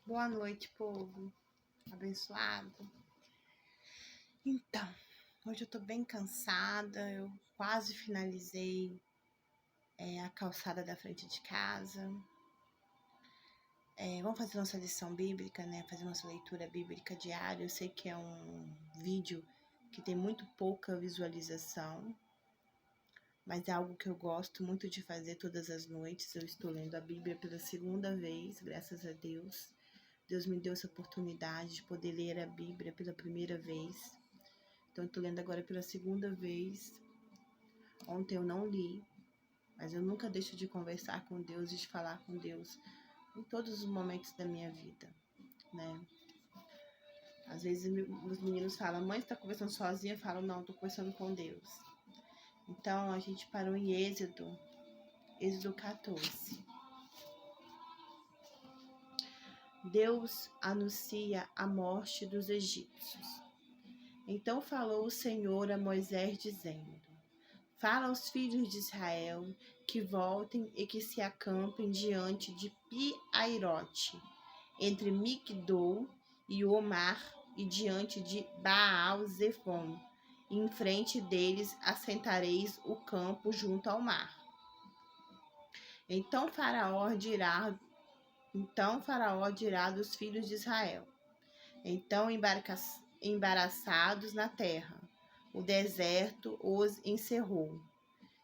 Boa noite, povo abençoado. Então, hoje eu tô bem cansada, eu quase finalizei a calçada da frente de casa. Vamos fazer nossa lição bíblica, né? Fazer nossa leitura bíblica diária. Eu sei que é um vídeo que tem muito pouca visualização, mas é algo que eu gosto muito de fazer todas as noites. Eu estou lendo a Bíblia pela segunda vez, graças a Deus. Deus me deu essa oportunidade de poder ler a Bíblia pela primeira vez. Então, eu estou lendo agora pela segunda vez. Ontem eu não li, mas eu nunca deixo de conversar com Deus e de falar com Deus em todos os momentos da minha vida, né? Às vezes os meninos falam, mãe, você está conversando sozinha? Eu falo, não, estou conversando com Deus. Então, a gente parou em Êxodo 14. Deus anuncia a morte dos egípcios. Então falou o Senhor a Moisés, dizendo: Fala aos filhos de Israel que voltem e que se acampem diante de Pi-Airote, entre Migdol e Omar, e diante de Baal-Zefon. E em frente deles assentareis o campo junto ao mar. Então Faraó dirá dos filhos de Israel: Então embaraçados na terra, o deserto os encerrou.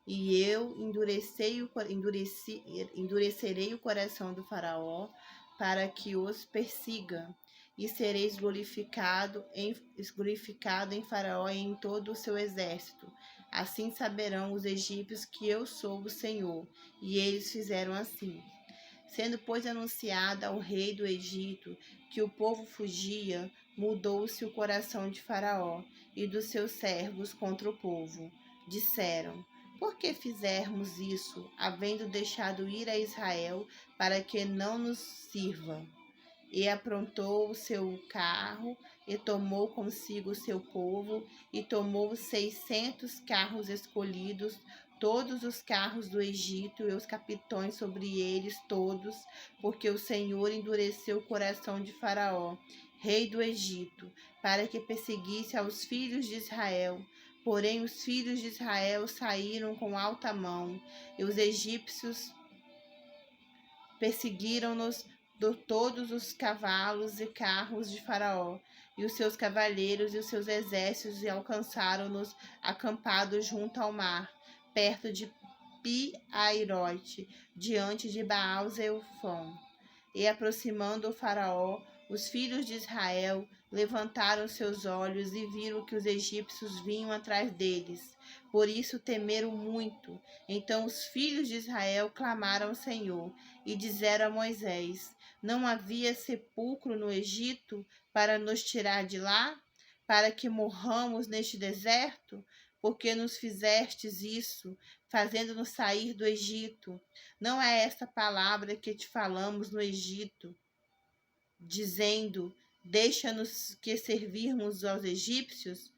E eu endurecerei o coração do faraó para que os persiga, e sereis glorificado em faraó e em todo o seu exército. Assim saberão os egípcios que eu sou o Senhor. E eles fizeram assim. Sendo, pois, anunciada ao rei do Egito que o povo fugia, mudou-se o coração de Faraó e dos seus servos contra o povo. Disseram: Por que fizermos isso, havendo deixado ir a Israel para que não nos sirva? E aprontou o seu carro, e tomou consigo o seu povo, e tomou 600 carros escolhidos, todos os carros do Egito, e os capitões sobre eles todos, porque o Senhor endureceu o coração de Faraó, rei do Egito, para que perseguisse aos filhos de Israel. Porém, os filhos de Israel saíram com alta mão, e os egípcios perseguiram-nos todos os cavalos e carros de Faraó, e os seus cavaleiros e os seus exércitos, e alcançaram-nos acampados junto ao mar, perto de Pi-Airote, diante de Baal-Zeufon. E aproximando o Faraó, os filhos de Israel levantaram seus olhos e viram que os egípcios vinham atrás deles. Por isso temeram muito. Então os filhos de Israel clamaram ao Senhor e disseram a Moisés: Não havia sepulcro no Egito para nos tirar de lá, para que morramos neste deserto? Porque nos fizestes isso, fazendo-nos sair do Egito? Não é esta palavra que te falamos no Egito, dizendo: Deixa-nos que servirmos aos egípcios?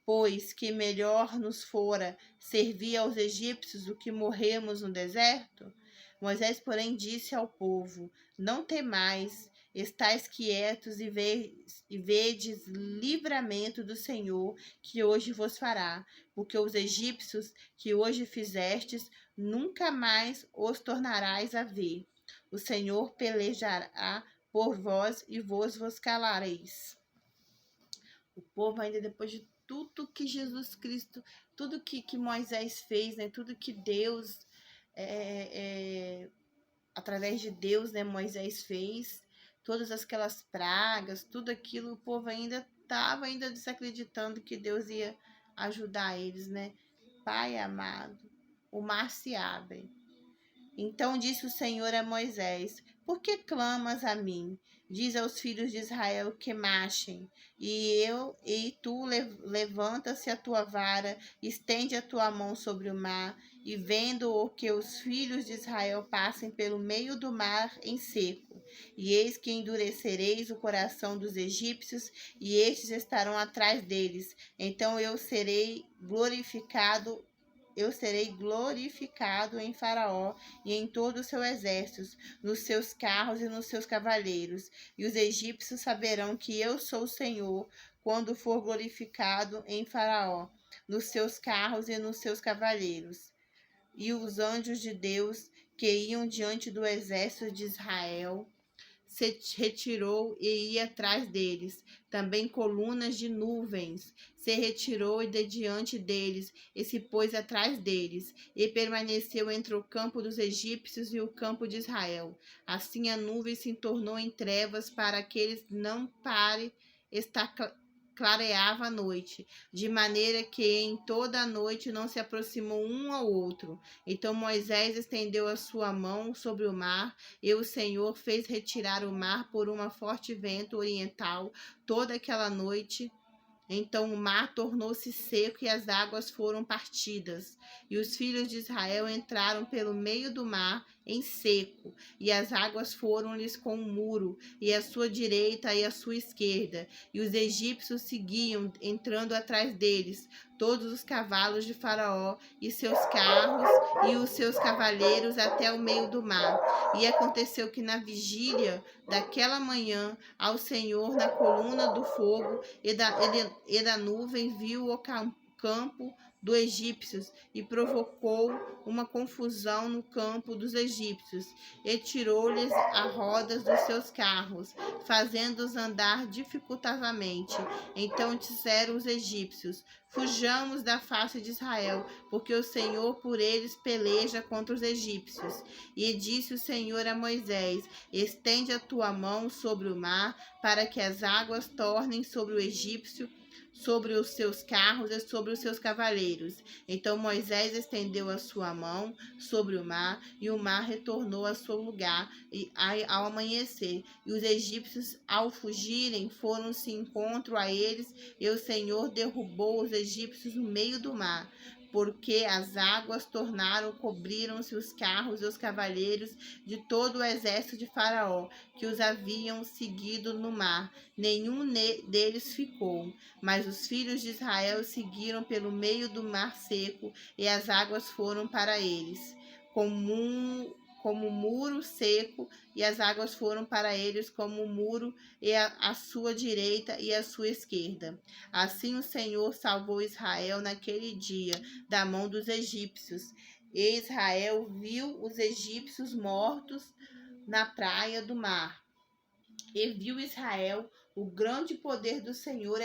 Pois que melhor nos fora servir aos egípcios do que morrermos no deserto? Moisés, porém, disse ao povo: Não temais, estais quietos e vedes livramento do Senhor que hoje vos fará, porque os egípcios que hoje fizestes, nunca mais os tornarás a ver. O Senhor pelejará por vós e vos calareis. O povo, ainda depois de tudo que Jesus Cristo, tudo que Moisés fez, né, tudo que Deus, através de Deus, né, Moisés fez, todas aquelas pragas, tudo aquilo, o povo ainda estava desacreditando que Deus ia ajudar eles, né? Pai amado, o mar se abre. Então disse o Senhor a Moisés: Por que clamas a mim? Diz aos filhos de Israel que marchem. E tu levanta-se a tua vara, estende a tua mão sobre o mar, e vendo o que os filhos de Israel passem pelo meio do mar em seco. E eis que endurecereis o coração dos egípcios, e estes estarão atrás deles. Então eu serei glorificado eu serei glorificado em Faraó e em todo o seu exército, nos seus carros e nos seus cavaleiros. E os egípcios saberão que eu sou o Senhor, quando for glorificado em Faraó, nos seus carros e nos seus cavaleiros. E os anjos de Deus que iam diante do exército de Israel se retirou e ia atrás deles. Também colunas de nuvens se retirou e de diante deles, e se pôs atrás deles, e permaneceu entre o campo dos egípcios e o campo de Israel. Assim a nuvem se tornou em trevas para que eles não pare estar clareava a noite, de maneira que em toda a noite não se aproximou um ao outro. Então Moisés estendeu a sua mão sobre o mar, e o Senhor fez retirar o mar por um forte vento oriental toda aquela noite. Então o mar tornou-se seco e as águas foram partidas. E os filhos de Israel entraram pelo meio do mar em seco, e as águas foram-lhes com um muro, e à sua direita e à sua esquerda. E os egípcios seguiam, entrando atrás deles, todos os cavalos de Faraó e seus carros e os seus cavaleiros até o meio do mar. E aconteceu que na vigília daquela manhã, ao Senhor na coluna do fogo e da nuvem viu o campo dos egípcios e provocou uma confusão no campo dos egípcios e tirou-lhes as rodas dos seus carros, fazendo-os andar dificultosamente. Então disseram os egípcios: fujamos da face de Israel, porque o Senhor por eles peleja contra os egípcios. E disse o Senhor a Moisés: estende a tua mão sobre o mar, para que as águas tornem sobre o egípcio, sobre os seus carros e sobre os seus cavaleiros. Então Moisés estendeu a sua mão sobre o mar, e o mar retornou a seu lugar ao amanhecer. E os egípcios, ao fugirem, foram-se encontro a eles, e o Senhor derrubou os egípcios no meio do mar, porque as águas cobriram-se os carros e os cavaleiros de todo o exército de Faraó, que os haviam seguido no mar. Nenhum deles ficou. Mas os filhos de Israel seguiram pelo meio do mar seco, e as águas foram para eles como muro seco, e as águas foram para eles como muro, e a sua direita e a sua esquerda. Assim o Senhor salvou Israel naquele dia da mão dos egípcios. E Israel viu os egípcios mortos na praia do mar. E viu Israel o grande poder do Senhor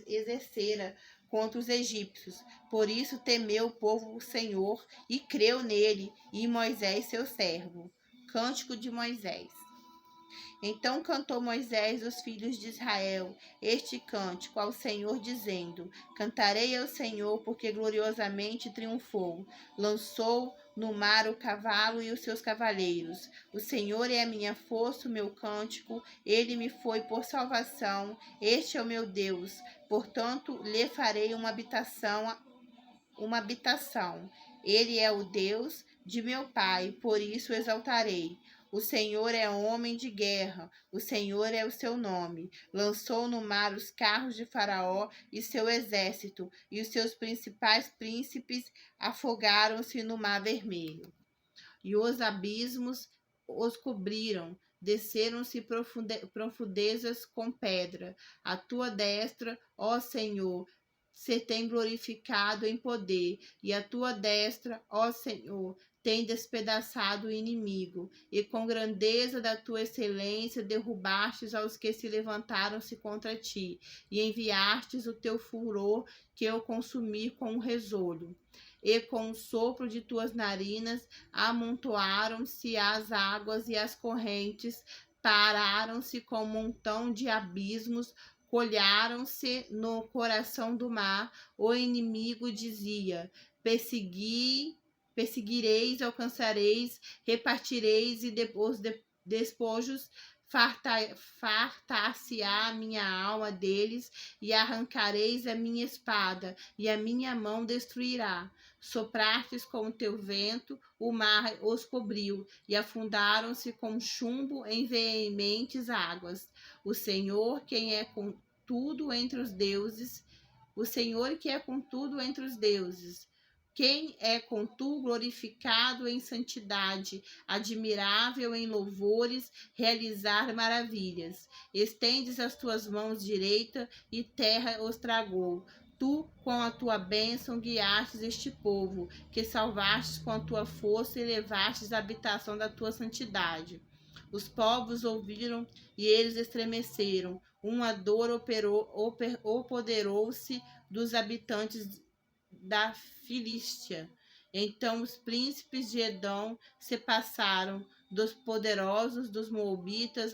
exercera contra os egípcios. Por isso temeu o povo o Senhor e creu nele e Moisés seu servo. Cântico de Moisés. Então cantou Moisés os filhos de Israel este cântico ao Senhor, dizendo: cantarei ao Senhor, porque gloriosamente triunfou. Lançou no mar o cavalo e os seus cavaleiros. O Senhor é a minha força, o meu cântico, ele me foi por salvação. Este é o meu Deus, portanto lhe farei uma habitação. Ele é o Deus de meu pai, por isso o exaltarei. O Senhor é homem de guerra, o Senhor é o seu nome. Lançou no mar os carros de Faraó e seu exército, e os seus principais príncipes afogaram-se no mar vermelho. E os abismos os cobriram, desceram-se profundezas com pedra. A tua destra, ó Senhor, se tem glorificado em poder, e a tua destra, ó Senhor, tem despedaçado o inimigo, e com grandeza da tua excelência derrubastes aos que se levantaram-se contra ti, e enviastes o teu furor que eu consumi com um resolho. E com o sopro de tuas narinas amontoaram-se as águas e as correntes, pararam-se com um montão de abismos, colharam-se no coração do mar. O inimigo dizia: perseguireis, alcançareis, repartireis, e os despojos fartar-se-á a minha alma deles, e arrancareis a minha espada, e a minha mão destruirá. Soprastes com o teu vento, o mar os cobriu, e afundaram-se com chumbo em veementes águas. O Senhor, quem é com tudo entre os deuses, o Senhor que é com tudo entre os deuses, Quem é, contudo, glorificado em santidade, admirável em louvores, realizar maravilhas. Estendes as tuas mãos direita e terra os tragou. Tu, com a tua bênção, guiastes este povo, que salvastes com a tua força e levastes a habitação da tua santidade. Os povos ouviram e eles estremeceram. Uma dor apoderou-se dos habitantes da Filístia. Então os príncipes de Edom se passaram dos poderosos dos Moabitas,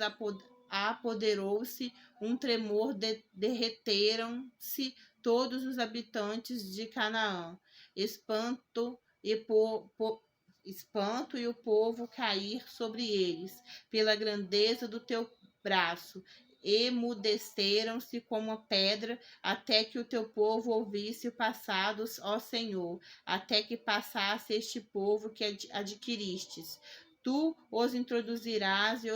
apoderou-se um tremor, derreteram-se todos os habitantes de Canaã. Espanto e o povo cair sobre eles, pela grandeza do teu braço. Emudeceram-se como a pedra, até que o teu povo ouvisse o passado, ó Senhor, até que passasse este povo que adquiristes. Tu os introduzirás e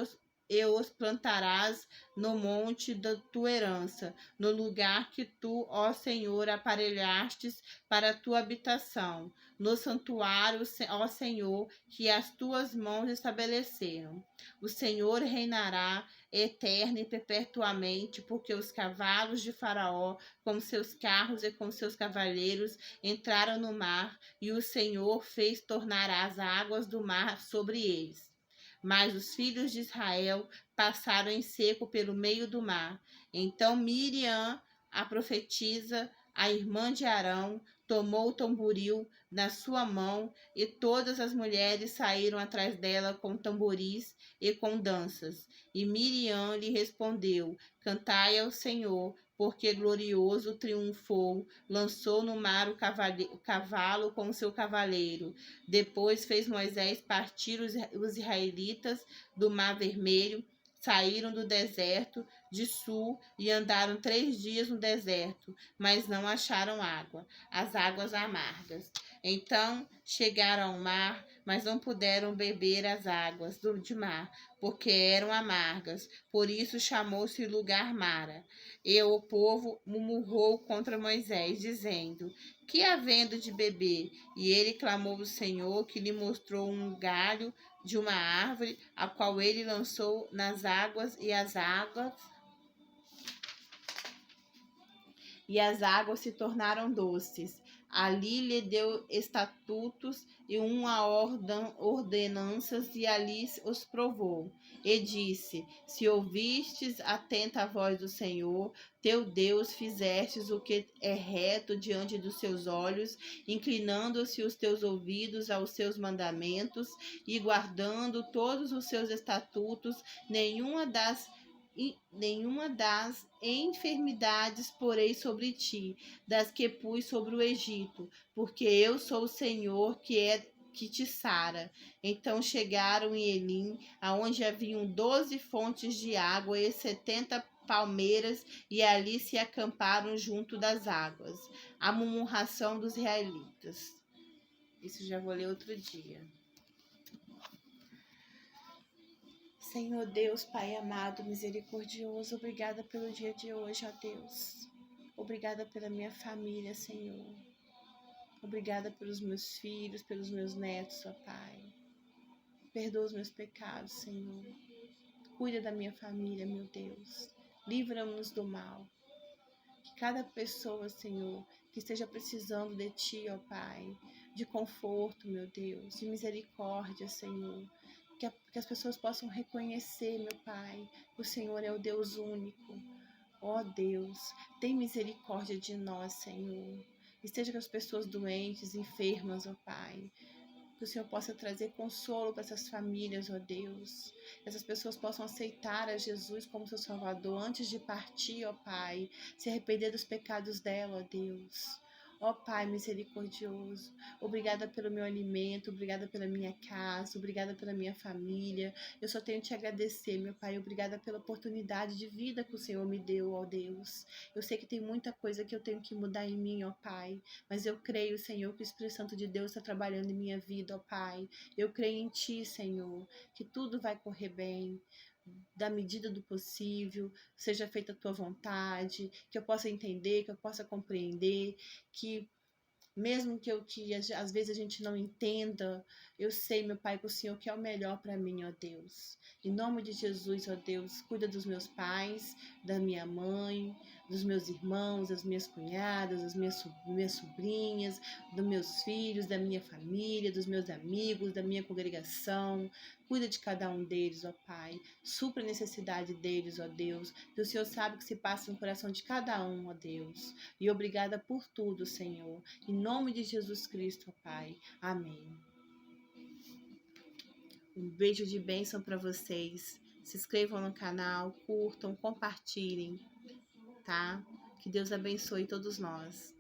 os plantarás no monte da tua herança, no lugar que tu, ó Senhor, aparelhastes para a tua habitação, no santuário, ó Senhor, que as tuas mãos estabeleceram. O Senhor reinará eterna e perpetuamente, porque os cavalos de Faraó, com seus carros e com seus cavaleiros, entraram no mar, e o Senhor fez tornar as águas do mar sobre eles. Mas os filhos de Israel passaram em seco pelo meio do mar. Então Miriam, a profetisa, a irmã de Arão, tomou o tamboril na sua mão, e todas as mulheres saíram atrás dela com tamboris e com danças. E Miriam lhe respondeu: Cantai ao Senhor, porque glorioso triunfou, lançou no mar o cavalo com seu cavaleiro. Depois fez Moisés partir os israelitas do Mar Vermelho, saíram do deserto de Sul e andaram 3 dias no deserto, mas não acharam água, as águas amargas. Então chegaram ao mar, mas não puderam beber as águas de mar, porque eram amargas. Por isso chamou-se lugar Mara. E o povo murmurou contra Moisés, dizendo: Que havendo de beber? E ele clamou ao Senhor, que lhe mostrou um galho de uma árvore, a qual ele lançou nas águas, e as águas se tornaram doces. Ali lhe deu estatutos e uma ordenanças, e ali os provou. E disse: Se ouvistes atenta a voz do Senhor, teu Deus, fizestes o que é reto diante dos seus olhos, inclinando-se os teus ouvidos aos seus mandamentos e guardando todos os seus estatutos, nenhuma das enfermidades porei sobre ti, das que pus sobre o Egito, porque eu sou o Senhor que te sara. Então chegaram em Elim, aonde haviam 12 fontes de água e 70 palmeiras, e ali se acamparam junto das águas. A murmuração dos israelitas. Isso já vou ler outro dia. Senhor Deus, Pai amado, misericordioso, obrigada pelo dia de hoje, ó Deus. Obrigada pela minha família, Senhor. Obrigada pelos meus filhos, pelos meus netos, ó Pai. Perdoa os meus pecados, Senhor. Cuida da minha família, meu Deus. Livra-nos do mal. Que cada pessoa, Senhor, que esteja precisando de Ti, ó Pai, de conforto, meu Deus, de misericórdia, Senhor. Que as pessoas possam reconhecer, meu Pai, que o Senhor é o Deus único. Ó Deus, tem misericórdia de nós, Senhor. Esteja com as pessoas doentes, enfermas, ó Pai. Que o Senhor possa trazer consolo para essas famílias, ó Deus. Que essas pessoas possam aceitar a Jesus como seu Salvador antes de partir, ó Pai. Se arrepender dos pecados dela, ó Deus. Ó Pai misericordioso, obrigada pelo meu alimento, obrigada pela minha casa, obrigada pela minha família. Eu só tenho que te agradecer, meu Pai, obrigada pela oportunidade de vida que o Senhor me deu, ó Deus. Eu sei que tem muita coisa que eu tenho que mudar em mim, ó Pai, mas eu creio, Senhor, que o Espírito Santo de Deus está trabalhando em minha vida, ó Pai. Eu creio em Ti, Senhor, que tudo vai correr bem. Da medida do possível, seja feita a tua vontade, que eu possa entender, que eu possa compreender, que Mesmo que às vezes a gente não entenda, eu sei, meu Pai, que o Senhor quer o melhor para mim, ó Deus. Em nome de Jesus, ó Deus, cuida dos meus pais, da minha mãe, dos meus irmãos, das minhas cunhadas, minhas sobrinhas, dos meus filhos, da minha família, dos meus amigos, da minha congregação. Cuida de cada um deles, ó Pai. Supra a necessidade deles, ó Deus. Que o Senhor sabe o que se passa no coração de cada um, ó Deus. E obrigada por tudo, Senhor. Em nome de Jesus Cristo, Pai. Amém. Um beijo de bênção para vocês. Se inscrevam no canal, curtam, compartilhem, tá? Que Deus abençoe todos nós.